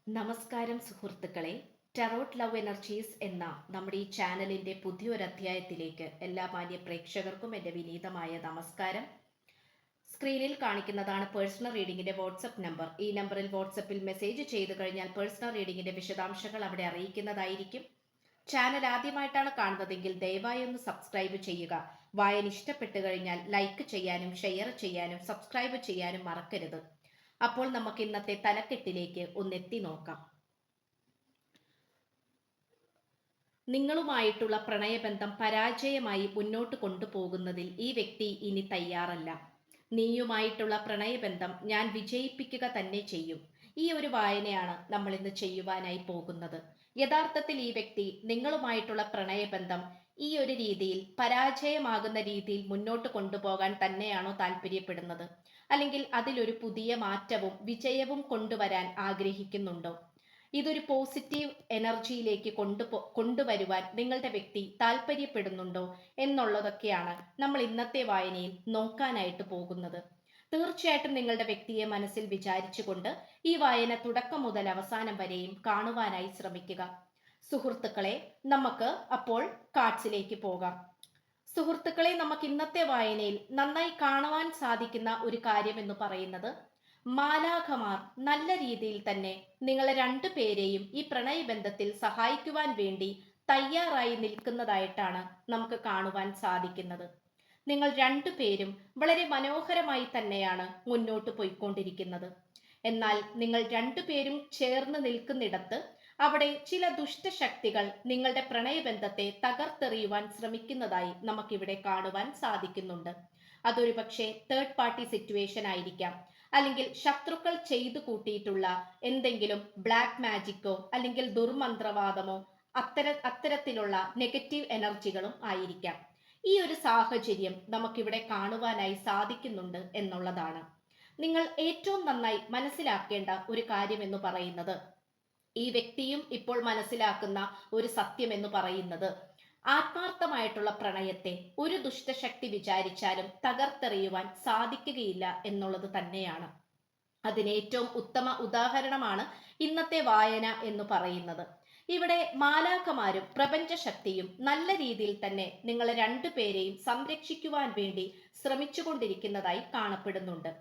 നമസ്കാരം സുഹൃത്തുക്കളെ. Tarot love energies എന്ന നമ്മുടെ ഈ ചാനലിന്റെ പുതിയൊരു അധ്യായത്തിലേക്ക് എല്ലാ മാന്യ പ്രേക്ഷകർക്കും എൻ്റെ വിനീതമായ നമസ്കാരം. സ്ക്രീനിൽ കാണിക്കുന്നതാണ് പേഴ്സണൽ റീഡിങ്ങിന്റെ വാട്സപ്പ് നമ്പർ. ഈ നമ്പറിൽ വാട്സപ്പിൽ മെസ്സേജ് ചെയ്തു കഴിഞ്ഞാൽ പേഴ്സണൽ റീഡിങ്ങിന്റെ വിശദാംശങ്ങൾ അവിടെ അറിയിക്കുന്നതായിരിക്കും. ചാനൽ ആദ്യമായിട്ടാണ് കാണുന്നതെങ്കിൽ ദയവായി ഒന്ന് സബ്സ്ക്രൈബ് ചെയ്യുക. വായന ഇഷ്ടപ്പെട്ടു കഴിഞ്ഞാൽ ലൈക്ക് ചെയ്യാനും ഷെയർ ചെയ്യാനും സബ്സ്ക്രൈബ് ചെയ്യാനും മറക്കരുത്. അപ്പോൾ നമുക്ക് ഇന്നത്തെ തലക്കെട്ടിലേക്ക് ഒന്നെത്തി നോക്കാം. നിങ്ങളുമായിട്ടുള്ള പ്രണയബന്ധം പരാജയമായി മുന്നോട്ട് കൊണ്ടുപോകുന്നതിൽ ഈ വ്യക്തി ഇനി തയ്യാറല്ല. നീയുമായിട്ടുള്ള പ്രണയബന്ധം ഞാൻ വിജയിപ്പിക്കുക തന്നെ ചെയ്യും. ഈ ഒരു വായനയാണ് നമ്മൾ ഇന്ന് ചെയ്യുവാനായി പോകുന്നത്. യഥാർത്ഥത്തിൽ ഈ വ്യക്തി നിങ്ങളുമായിട്ടുള്ള പ്രണയബന്ധം ഈ ഒരു രീതിയിൽ പരാജയമാകുന്ന രീതിയിൽ മുന്നോട്ട് കൊണ്ടുപോകാൻ തന്നെയാണോ താല്പര്യപ്പെടുന്നത്, അല്ലെങ്കിൽ അതിലൊരു പുതിയ മാറ്റവും വിജയവും കൊണ്ടുവരാൻ ആഗ്രഹിക്കുന്നുണ്ടോ? ഇതൊരു പോസിറ്റീവ് എനർജിയിലേക്ക് കൊണ്ടുവരുവാൻ നിങ്ങളുടെ വ്യക്തി താല്പര്യപ്പെടുന്നുണ്ടോ എന്നുള്ളതൊക്കെയാണ് നമ്മൾ ഇന്നത്തെ വായനയിൽ നോക്കാനായിട്ട് പോകുന്നത്. തീർച്ചയായിട്ടും നിങ്ങളുടെ വ്യക്തിയെ മനസ്സിൽ വിചാരിച്ചുകൊണ്ട് ഈ വായന തുടക്കം മുതൽ അവസാനം വരെയും കാണുവാനായി ശ്രമിക്കുക. സുഹൃത്തുക്കളെ, നമുക്ക് അപ്പോൾ കാർഡ്സിലേക്ക് പോകാം. സുഹൃത്തുക്കളെ, നമുക്ക് ഇന്നത്തെ വായനയിൽ നന്നായി കാണുവാൻ സാധിക്കുന്ന ഒരു കാര്യം എന്ന് പറയുന്നത്, മാലാഖമാർ നല്ല രീതിയിൽ തന്നെ നിങ്ങളെ രണ്ടുപേരെയും ഈ പ്രണയബന്ധത്തിൽ സഹായിക്കുവാൻ വേണ്ടി തയ്യാറായി നിൽക്കുന്നതായിട്ടാണ് നമുക്ക് കാണുവാൻ സാധിക്കുന്നത്. നിങ്ങൾ രണ്ടുപേരും വളരെ മനോഹരമായി തന്നെയാണ് മുന്നോട്ട് പോയിക്കൊണ്ടിരിക്കുന്നത്. എന്നാൽ നിങ്ങൾ രണ്ടുപേരും ചേർന്ന് നിൽക്കുന്നിടത്ത് അവിടെ ചില ദുഷ്ടശക്തികൾ നിങ്ങളുടെ പ്രണയബന്ധത്തെ തകർത്തെറിയുവാൻ ശ്രമിക്കുന്നതായി നമുക്കിവിടെ കാണുവാൻ സാധിക്കുന്നുണ്ട്. അതൊരു പക്ഷേ തേർഡ് പാർട്ടി സിറ്റുവേഷൻ ആയിരിക്കാം, അല്ലെങ്കിൽ ശത്രുക്കൾ ചെയ്തു കൂട്ടിയിട്ടുള്ള എന്തെങ്കിലും ബ്ലാക്ക് മാജിക്കോ അല്ലെങ്കിൽ ദുർമന്ത്രവാദമോ അത്തരത്തിലുള്ള നെഗറ്റീവ് എനർജികളും ആയിരിക്കാം. ഈ ഒരു സാഹചര്യം നമുക്കിവിടെ കാണുവാനായി സാധിക്കുന്നുണ്ട് എന്നുള്ളതാണ്. നിങ്ങൾ ഏറ്റവും നന്നായി മനസ്സിലാക്കേണ്ട ഒരു കാര്യം എന്ന് പറയുന്നത്, ഈ വ്യക്തിയും ഇപ്പോൾ മനസ്സിലാക്കുന്ന ഒരു സത്യം എന്ന് പറയുന്നത്, ആത്മാർത്ഥമായിട്ടുള്ള പ്രണയത്തെ ഒരു ദുഷ്ടശക്തി വിചാരിച്ചാലും തകർത്തെറിയുവാൻ സാധിക്കുകയില്ല എന്നുള്ളത് തന്നെയാണ്. അതിന് ഏറ്റവും ഉത്തമ ഉദാഹരണമാണ് ഇന്നത്തെ വായന എന്ന് പറയുന്നത്. ഇവിടെ മാലാഖമാരും പ്രപഞ്ചശക്തിയും നല്ല രീതിയിൽ തന്നെ നിങ്ങളെ രണ്ടുപേരെയും സംരക്ഷിക്കുവാൻ വേണ്ടി ശ്രമിച്ചുകൊണ്ടിരിക്കുന്നതായി കാണപ്പെടുന്നുണ്ട്.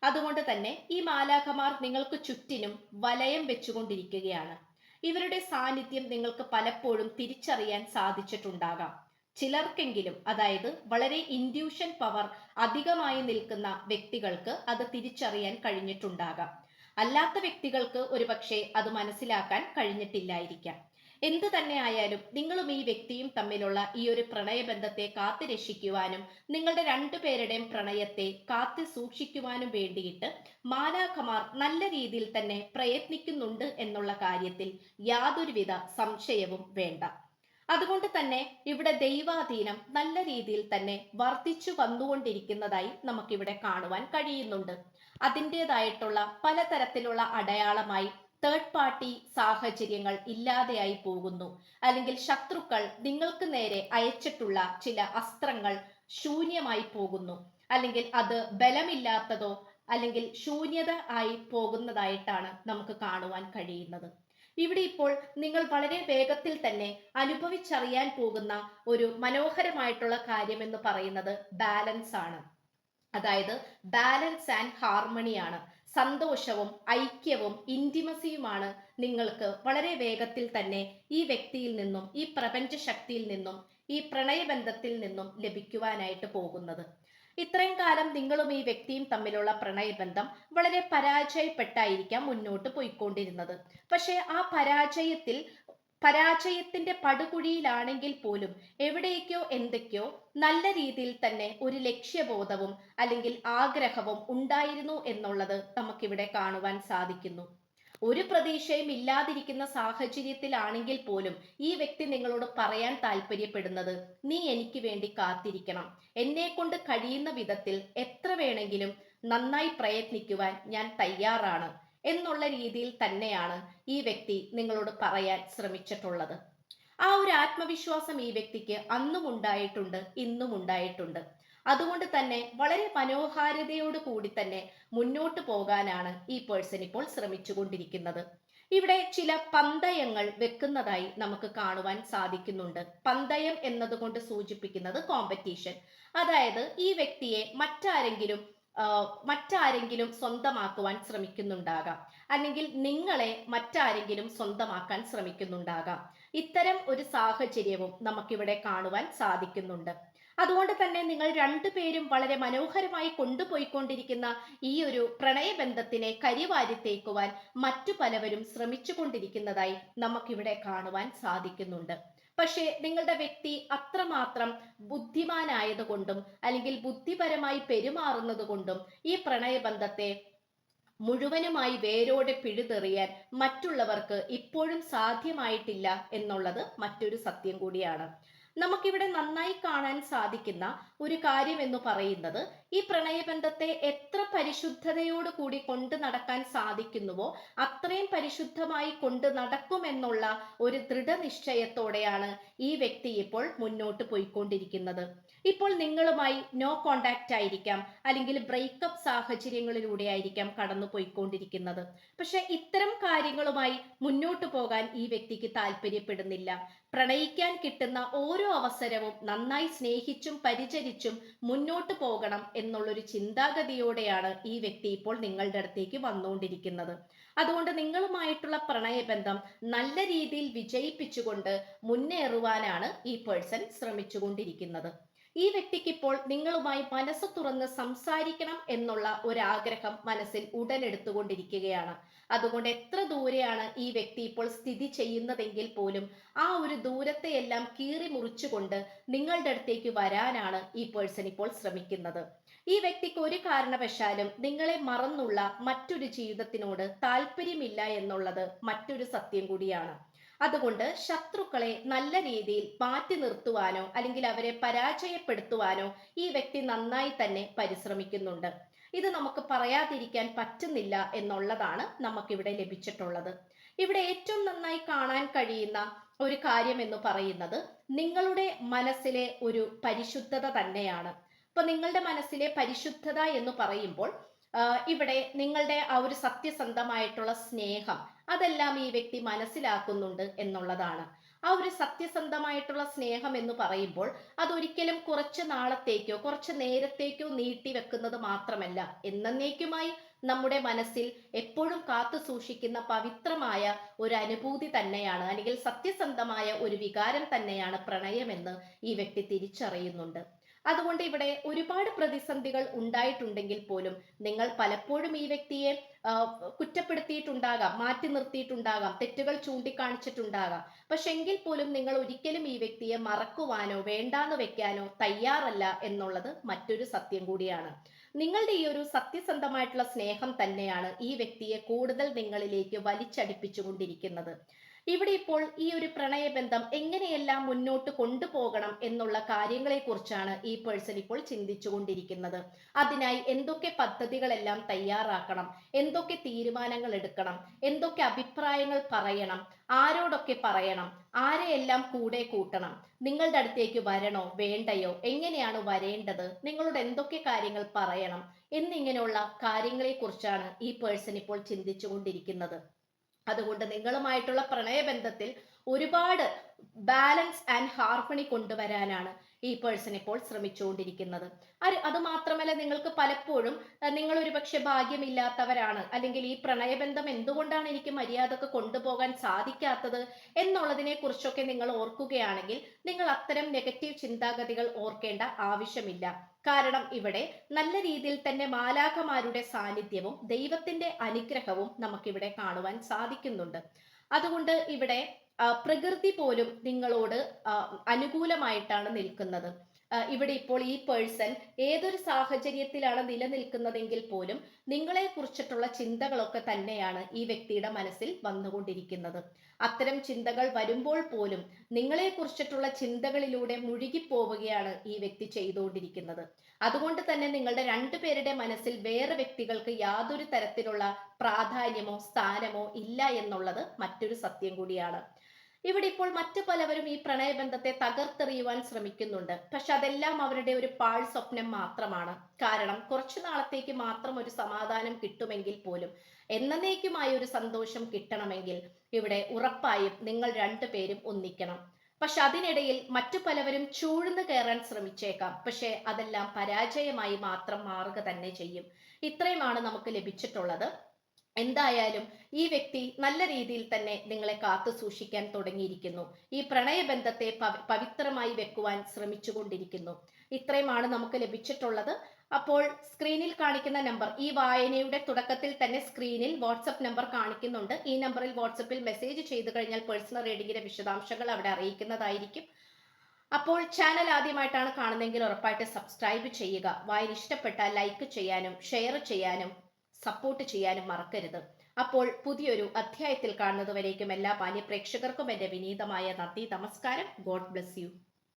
അതുകൊണ്ട് തന്നെ ഈ മാലാഖമാർ നിങ്ങൾക്ക് ചുറ്റിനും വലയം വെച്ചുകൊണ്ടിരിക്കുകയാണ്. ഇവരുടെ സാന്നിധ്യം നിങ്ങൾക്ക് പലപ്പോഴും തിരിച്ചറിയാൻ സാധിച്ചിട്ടുണ്ടാകാം. ചിലർക്കെങ്കിലും, അതായത് വളരെ ഇൻഡ്യൂഷൻ പവർ അധികമായി നിൽക്കുന്ന വ്യക്തികൾക്ക് അത് തിരിച്ചറിയാൻ കഴിഞ്ഞിട്ടുണ്ടാകാം. അല്ലാത്ത വ്യക്തികൾക്ക് ഒരുപക്ഷെ അത് മനസ്സിലാക്കാൻ കഴിഞ്ഞിട്ടില്ലായിരിക്കാം. എന്തു തന്നെ ആയാലും നിങ്ങളും ഈ വ്യക്തിയും തമ്മിലുള്ള ഈ ഒരു പ്രണയബന്ധത്തെ കാത്തു രക്ഷിക്കുവാനും നിങ്ങളുടെ രണ്ടുപേരുടെയും പ്രണയത്തെ കാത്തു സൂക്ഷിക്കുവാനും വേണ്ടിയിട്ട് മാലാഖമാർ നല്ല രീതിയിൽ തന്നെ പ്രയത്നിക്കുന്നുണ്ട് എന്നുള്ള കാര്യത്തിൽ യാതൊരുവിധ സംശയവും വേണ്ട. അതുകൊണ്ട് തന്നെ ഇവിടെ ദൈവാധീനം നല്ല രീതിയിൽ തന്നെ വർദ്ധിച്ചു വന്നുകൊണ്ടിരിക്കുന്നതായി നമുക്കിവിടെ കാണുവാൻ കഴിയുന്നുണ്ട്. അതിൻ്റെതായിട്ടുള്ള പലതരത്തിലുള്ള അടയാളമായി തേർഡ് പാർട്ടി സാഹചര്യങ്ങൾ ഇല്ലാതെയായി പോകുന്നു, അല്ലെങ്കിൽ ശത്രുക്കൾ നിങ്ങൾക്ക് നേരെ അയച്ചിട്ടുള്ള ചില അസ്ത്രങ്ങൾ ശൂന്യമായി പോകുന്നു, അല്ലെങ്കിൽ അത് ബലമില്ലാത്തതോ അല്ലെങ്കിൽ ശൂന്യത ആയി പോകുന്നതായിട്ടാണ് നമുക്ക് കാണുവാൻ കഴിയുന്നത്. ഇവിടെ ഇപ്പോൾ നിങ്ങൾ വളരെ വേഗത്തിൽ തന്നെ അനുഭവിച്ചറിയാൻ പോകുന്ന ഒരു മനോഹരമായിട്ടുള്ള കാര്യം എന്ന് പറയുന്നത് ബാലൻസ് ആണ്. അതായത് ബാലൻസ് ആൻഡ് ഹാർമണിയാണ്. സന്തോഷവും ഐക്യവും ഇന്റിമസിയുമാണ് നിങ്ങൾക്ക് വളരെ വേഗത്തിൽ തന്നെ ഈ വ്യക്തിയിൽ നിന്നും ഈ പ്രപഞ്ച ശക്തിയിൽ നിന്നും ഈ പ്രണയബന്ധത്തിൽ നിന്നും ലഭിക്കുവാനായിട്ട് പോകുന്നത്. ഇത്രയും കാലം നിങ്ങളും ഈ വ്യക്തിയും തമ്മിലുള്ള പ്രണയബന്ധം വളരെ പരാജയപ്പെട്ടായിരിക്കാം മുന്നോട്ട് പോയിക്കൊണ്ടിരുന്നത്. പക്ഷെ ആ പരാജയത്തിന്റെ പടുകുഴിയിലാണെങ്കിൽ പോലും എവിടേക്കോ എന്തൊക്കെയോ നല്ല രീതിയിൽ തന്നെ ഒരു ലക്ഷ്യബോധവും അല്ലെങ്കിൽ ആഗ്രഹവും ഉണ്ടായിരുന്നു എന്നുള്ളത് നമുക്കിവിടെ കാണുവാൻ സാധിക്കുന്നു. ഒരു പ്രതീക്ഷയും ഇല്ലാതിരിക്കുന്ന സാഹചര്യത്തിലാണെങ്കിൽ പോലും ഈ വ്യക്തി നിങ്ങളോട് പറയാൻ താല്പര്യപ്പെടുന്നത്, നീ എനിക്ക് വേണ്ടി കാത്തിരിക്കണം, എന്നെ കൊണ്ട് കഴിയുന്ന വിധത്തിൽ എത്ര വേണമെങ്കിലും നന്നായി പ്രയത്നിക്കുവാൻ ഞാൻ തയ്യാറാണ് എന്നുള്ള രീതിയിൽ തന്നെയാണ് ഈ വ്യക്തി നിങ്ങളോട് പറയാൻ ശ്രമിച്ചിട്ടുള്ളത്. ആ ഒരു ആത്മവിശ്വാസം ഈ വ്യക്തിക്ക് അന്നും ഉണ്ടായിട്ടുണ്ട്, ഇന്നും ഉണ്ടായിട്ടുണ്ട്. അതുകൊണ്ട് തന്നെ വളരെ മനോഹാരിതയോട് കൂടി തന്നെ മുന്നോട്ട് പോകാനാണ് ഈ പേഴ്സൺ ഇപ്പോൾ ശ്രമിച്ചുകൊണ്ടിരിക്കുന്നത്. ഇവിടെ ചില പന്തയങ്ങൾ വെക്കുന്നതായി നമുക്ക് കാണുവാൻ സാധിക്കുന്നുണ്ട്. പന്തയം എന്നതുകൊണ്ട് സൂചിപ്പിക്കുന്നത് കോമ്പറ്റീഷൻ. അതായത് ഈ വ്യക്തിയെ മറ്റാരെങ്കിലും സ്വന്തമാക്കുവാൻ ശ്രമിക്കുന്നുണ്ടാകാം, അല്ലെങ്കിൽ നിങ്ങളെ മറ്റാരെങ്കിലും സ്വന്തമാക്കാൻ ശ്രമിക്കുന്നുണ്ടാകാം. ഇത്തരം ഒരു സാഹചര്യവും നമുക്കിവിടെ കാണുവാൻ സാധിക്കുന്നുണ്ട്. അതുകൊണ്ട് തന്നെ നിങ്ങൾ രണ്ടുപേരും വളരെ മനോഹരമായി കൊണ്ടുപോയിക്കൊണ്ടിരിക്കുന്ന ഈ ഒരു പ്രണയബന്ധത്തിനെ കരിവാരിത്തേക്കുവാൻ മറ്റു പലവരും ശ്രമിച്ചുകൊണ്ടിരിക്കുന്നതായി നമുക്കിവിടെ കാണുവാൻ സാധിക്കുന്നുണ്ട്. പക്ഷേ നിങ്ങളുടെ വ്യക്തി അത്രമാത്രം ബുദ്ധിമാനായതുകൊണ്ടും അല്ലെങ്കിൽ ബുദ്ധിപരമായി പെരുമാറുന്നത് കൊണ്ടും ഈ പ്രണയബന്ധത്തെ മുഴുവനുമായി വേരോടെ പിഴുതെറിയാൻ മറ്റുള്ളവർക്ക് ഇപ്പോഴും സാധ്യമായിട്ടില്ല എന്നുള്ളത് മറ്റൊരു സത്യം കൂടിയാണ്. നമുക്കിവിടെ നന്നായി കാണാൻ സാധിക്കുന്ന ഒരു കാര്യം എന്ന് പറയുന്നത്, ഈ പ്രണയബന്ധത്തെ എത്ര പരിശുദ്ധതയോട് കൂടി കൊണ്ട് നടക്കാൻ സാധിക്കുന്നുവോ അത്രയും പരിശുദ്ധമായി കൊണ്ട് നടക്കുമെന്നുള്ള ഒരു ദൃഢനിശ്ചയത്തോടെയാണ് ഈ വ്യക്തി ഇപ്പോൾ മുന്നോട്ട് പോയിക്കൊണ്ടിരിക്കുന്നത്. ഇപ്പോൾ നിങ്ങളുമായി നോ കോണ്ടാക്റ്റ് ആയിരിക്കാം, അല്ലെങ്കിൽ ബ്രേക്കപ്പ് സാഹചര്യങ്ങളിലൂടെ ആയിരിക്കാം കടന്നു പോയിക്കൊണ്ടിരിക്കുന്നത്. പക്ഷെ ഇത്തരം കാര്യങ്ങളുമായി മുന്നോട്ട് പോകാൻ ഈ വ്യക്തിക്ക് താല്പര്യപ്പെടുന്നില്ല. പ്രണയിക്കാൻ കിട്ടുന്ന ഓരോ അവസരവും നന്നായി സ്നേഹിച്ചും പരിചരിച്ചും മുന്നോട്ട് പോകണം എന്നുള്ളൊരു ചിന്താഗതിയോടെയാണ് ഈ വ്യക്തി ഇപ്പോൾ നിങ്ങളുടെ അടുത്തേക്ക് വന്നുകൊണ്ടിരിക്കുന്നത്. അതുകൊണ്ട് നിങ്ങളുമായിട്ടുള്ള പ്രണയബന്ധം നല്ല രീതിയിൽ വിജയിപ്പിച്ചുകൊണ്ട് മുന്നേറുവാനാണ് ഈ പേഴ്സൺ ശ്രമിച്ചുകൊണ്ടിരിക്കുന്നത്. ഈ വ്യക്തിക്ക് ഇപ്പോൾ നിങ്ങളുമായി മനസ്സ് തുറന്ന് സംസാരിക്കണം എന്നുള്ള ഒരാഗ്രഹം മനസ്സിൽ ഉടലെടുത്തുകൊണ്ടിരിക്കുകയാണ്. അതുകൊണ്ട് എത്ര ദൂരെയാണ് ഈ വ്യക്തി ഇപ്പോൾ സ്ഥിതി ചെയ്യുന്നതെങ്കിൽ പോലും ആ ഒരു ദൂരത്തെ എല്ലാം കീറി മുറിച്ചുകൊണ്ട് നിങ്ങളുടെ അടുത്തേക്ക് വരാനാണ് ഈ പേഴ്സൺ ഇപ്പോൾ ശ്രമിക്കുന്നത്. ഈ വ്യക്തിക്ക് ഒരു കാരണവശാലും നിങ്ങളെ മറന്നുള്ള മറ്റൊരു ജീവിതത്തിനോട് താല്പര്യമില്ല എന്നുള്ളത് മറ്റൊരു സത്യം കൂടിയാണ്. അതുകൊണ്ട് ശത്രുക്കളെ നല്ല രീതിയിൽ മാറ്റി നിർത്തുവാനോ അല്ലെങ്കിൽ അവരെ പരാജയപ്പെടുത്തുവാനോ ഈ വ്യക്തി നന്നായി തന്നെ പരിശ്രമിക്കുന്നുണ്ട്. ഇത് നമുക്ക് പറയാതിരിക്കാൻ പറ്റുന്നില്ല എന്നുള്ളതാണ് നമുക്കിവിടെ ലഭിച്ചിട്ടുള്ളത്. ഇവിടെ ഏറ്റവും നന്നായി കാണാൻ കഴിയുന്ന ഒരു കാര്യം എന്ന് പറയുന്നത് നിങ്ങളുടെ മനസ്സിലെ ഒരു പരിശുദ്ധത തന്നെയാണ്. അപ്പൊ നിങ്ങളുടെ മനസ്സിലെ പരിശുദ്ധത എന്ന് പറയുമ്പോൾ ഇവിടെ നിങ്ങളുടെ ആ ഒരു സത്യസന്ധമായിട്ടുള്ള സ്നേഹം അതെല്ലാം ഈ വ്യക്തി മനസ്സിലാക്കുന്നുണ്ട് എന്നുള്ളതാണ്. ആ ഒരു സത്യസന്ധമായിട്ടുള്ള സ്നേഹം എന്ന് പറയുമ്പോൾ അതൊരിക്കലും കുറച്ച് നാളത്തേക്കോ കുറച്ച് നേരത്തേക്കോ നീട്ടി വെക്കുന്നത് മാത്രമല്ല, എന്നേക്കുമായി നമ്മുടെ മനസ്സിൽ എപ്പോഴും കാത്തു സൂക്ഷിക്കുന്ന പവിത്രമായ ഒരു അനുഭൂതി തന്നെയാണ്, അല്ലെങ്കിൽ സത്യസന്ധമായ ഒരു വികാരം തന്നെയാണ് പ്രണയമെന്ന് ഈ വ്യക്തി തിരിച്ചറിയുന്നുണ്ട്. അതുകൊണ്ട് ഇവിടെ ഒരുപാട് പ്രതിസന്ധികൾ ഉണ്ടായിട്ടുണ്ടെങ്കിൽ പോലും നിങ്ങൾ പലപ്പോഴും ഈ വ്യക്തിയെ കുറ്റപ്പെടുത്തിയിട്ടുണ്ടാകാം, മാറ്റി നിർത്തിയിട്ടുണ്ടാകാം, തെറ്റുകൾ ചൂണ്ടിക്കാണിച്ചിട്ടുണ്ടാകാം. പക്ഷെ എങ്കിൽ പോലും നിങ്ങൾ ഒരിക്കലും ഈ വ്യക്തിയെ മറക്കുവാനോ വേണ്ടാന്ന് വെക്കാനോ തയ്യാറല്ല എന്നുള്ളത് മറ്റൊരു സത്യം കൂടിയാണ്. നിങ്ങളുടെ ഈ ഒരു സത്യസന്ധമായിട്ടുള്ള സ്നേഹം തന്നെയാണ് ഈ വ്യക്തിയെ കൂടുതൽ നിങ്ങളിലേക്ക് വലിച്ചടിപ്പിച്ചുകൊണ്ടിരിക്കുന്നത്. ഇവിടെ ഇപ്പോൾ ഈ ഒരു പ്രണയബന്ധം എങ്ങനെയെല്ലാം മുന്നോട്ട് കൊണ്ടുപോകണം എന്നുള്ള കാര്യങ്ങളെ കുറിച്ചാണ് ഈ പേഴ്സൺ ഇപ്പോൾ ചിന്തിച്ചു കൊണ്ടിരിക്കുന്നത്. അതിനായി എന്തൊക്കെ പദ്ധതികളെല്ലാം തയ്യാറാക്കണം, എന്തൊക്കെ തീരുമാനങ്ങൾ എടുക്കണം, എന്തൊക്കെ അഭിപ്രായങ്ങൾ പറയണം, ആരോടൊക്കെ പറയണം, ആരെയെല്ലാം കൂടെ കൂട്ടണം, നിങ്ങളുടെ അടുത്തേക്ക് വരണോ വേണ്ടയോ, എങ്ങനെയാണ് വരേണ്ടത്, നിങ്ങളോട് എന്തൊക്കെ കാര്യങ്ങൾ പറയണം എന്നിങ്ങനെയുള്ള കാര്യങ്ങളെ കുറിച്ചാണ് ഈ പേഴ്സൺ ഇപ്പോൾ ചിന്തിച്ചു കൊണ്ടിരിക്കുന്നത്. അതുകൊണ്ട് നിങ്ങളുമായിട്ടുള്ള പ്രണയബന്ധത്തിൽ ഒരുപാട് ബാലൻസ് ആൻഡ് ഹാർമണി കൊണ്ടുവരാനാണ് ഈ പേഴ്സൺ ഇപ്പോൾ ശ്രമിച്ചുകൊണ്ടിരിക്കുന്നത്. അത് മാത്രമല്ല, നിങ്ങൾക്ക് പലപ്പോഴും നിങ്ങൾ ഒരു പക്ഷെ ഭാഗ്യമില്ലാത്തവരാണ്, അല്ലെങ്കിൽ ഈ പ്രണയബന്ധം എന്തുകൊണ്ടാണ് എനിക്ക് മര്യാദക്ക് കൊണ്ടുപോകാൻ സാധിക്കാത്തത് എന്നുള്ളതിനെ കുറിച്ചൊക്കെ നിങ്ങൾ ഓർക്കുകയാണെങ്കിൽ നിങ്ങൾ അത്തരം നെഗറ്റീവ് ചിന്താഗതികൾ ഓർക്കേണ്ട ആവശ്യമില്ല. കാരണം ഇവിടെ നല്ല രീതിയിൽ തന്നെ മാലാഖമാരുടെ സാന്നിധ്യവും ദൈവത്തിന്റെ അനുഗ്രഹവും നമുക്കിവിടെ കാണുവാൻ സാധിക്കുന്നുണ്ട്. അതുകൊണ്ട് ഇവിടെ പ്രകൃതി പോലും നിങ്ങളോട് അനുകൂലമായിട്ടാണ് നിൽക്കുന്നത്. ഇവിടെ ഇപ്പോൾ ഈ പേഴ്സൺ ഏതൊരു സാഹചര്യത്തിലാണ് നിലനിൽക്കുന്നതെങ്കിൽ പോലും നിങ്ങളെ കുറിച്ചിട്ടുള്ള ചിന്തകളൊക്കെ തന്നെയാണ് ഈ വ്യക്തിയുടെ മനസ്സിൽ വന്നുകൊണ്ടിരിക്കുന്നത്. അത്തരം ചിന്തകൾ വരുമ്പോൾ പോലും നിങ്ങളെ കുറിച്ചിട്ടുള്ള ചിന്തകളിലൂടെ മുഴുകിപ്പോവുകയാണ് ഈ വ്യക്തി ചെയ്തുകൊണ്ടിരിക്കുന്നത്. അതുകൊണ്ട് തന്നെ നിങ്ങളുടെ രണ്ടുപേരുടെ മനസ്സിൽ വേറെ വ്യക്തികൾക്ക് യാതൊരു തരത്തിലുള്ള പ്രാധാന്യമോ സ്ഥാനമോ ഇല്ല എന്നുള്ളത് മറ്റൊരു സത്യം കൂടിയാണ്. ഇവിടെ ഇപ്പോൾ മറ്റു പലവരും ഈ പ്രണയബന്ധത്തെ തകർത്തെറിയുവാൻ ശ്രമിക്കുന്നുണ്ട്. പക്ഷെ അതെല്ലാം അവരുടെ ഒരു പാഴ് സ്വപ്നം മാത്രമാണ്. കാരണം കുറച്ചു നാളത്തേക്ക് മാത്രം ഒരു സമാധാനം കിട്ടുമെങ്കിൽ പോലും എന്നേക്കുമായ ഒരു സന്തോഷം കിട്ടണമെങ്കിൽ ഇവിടെ ഉറപ്പായും നിങ്ങൾ രണ്ടുപേരും ഒന്നിക്കണം. പക്ഷെ അതിനിടയിൽ മറ്റു പലവരും ചൂഴ്ന്നു കയറാൻ ശ്രമിച്ചേക്കാം. പക്ഷെ അതെല്ലാം പരാജയമായി മാത്രം മാറുക തന്നെ ചെയ്യും. ഇത്രയുമാണ് നമുക്ക് ലഭിച്ചിട്ടുള്ളത്. എന്തായാലും ഈ വ്യക്തി നല്ല രീതിയിൽ തന്നെ നിങ്ങളെ കാത്തു സൂക്ഷിക്കാൻ തുടങ്ങിയിരിക്കുന്നു. ഈ പ്രണയബന്ധത്തെ പവിത്രമായി വെക്കുവാൻ ശ്രമിച്ചുകൊണ്ടിരിക്കുന്നു. ഇത്രയുമാണ് നമുക്ക് ലഭിച്ചിട്ടുള്ളത്. അപ്പോൾ സ്ക്രീനിൽ കാണിക്കുന്ന നമ്പർ, ഈ വായനയുടെ തുടക്കത്തിൽ തന്നെ സ്ക്രീനിൽ വാട്സപ്പ് നമ്പർ കാണിക്കുന്നുണ്ട്. ഈ നമ്പറിൽ വാട്സപ്പിൽ മെസ്സേജ് ചെയ്തു കഴിഞ്ഞാൽ പേഴ്സണൽ റീഡിങ്ങിന്റെ വിശദാംശങ്ങൾ അവിടെ അറിയിക്കുന്നതായിരിക്കും. അപ്പോൾ ചാനൽ ആദ്യമായിട്ടാണ് കാണുന്നതെങ്കിൽ ഉറപ്പായിട്ട് സബ്സ്ക്രൈബ് ചെയ്യുക. വായന ഇഷ്ടപ്പെട്ടാൽ ലൈക്ക് ചെയ്യാനും ഷെയർ ചെയ്യാനും സപ്പോർട്ട് ചെയ്യാനും മറക്കരുത്. അപ്പോൾ പുതിയൊരു അധ്യായത്തിൽ കാണുന്നതുവരേക്കും എല്ലാ മാന്യ പ്രേക്ഷകർക്കും എൻ്റെ വിനീതമായ നന്ദി, നമസ്കാരം. God bless you.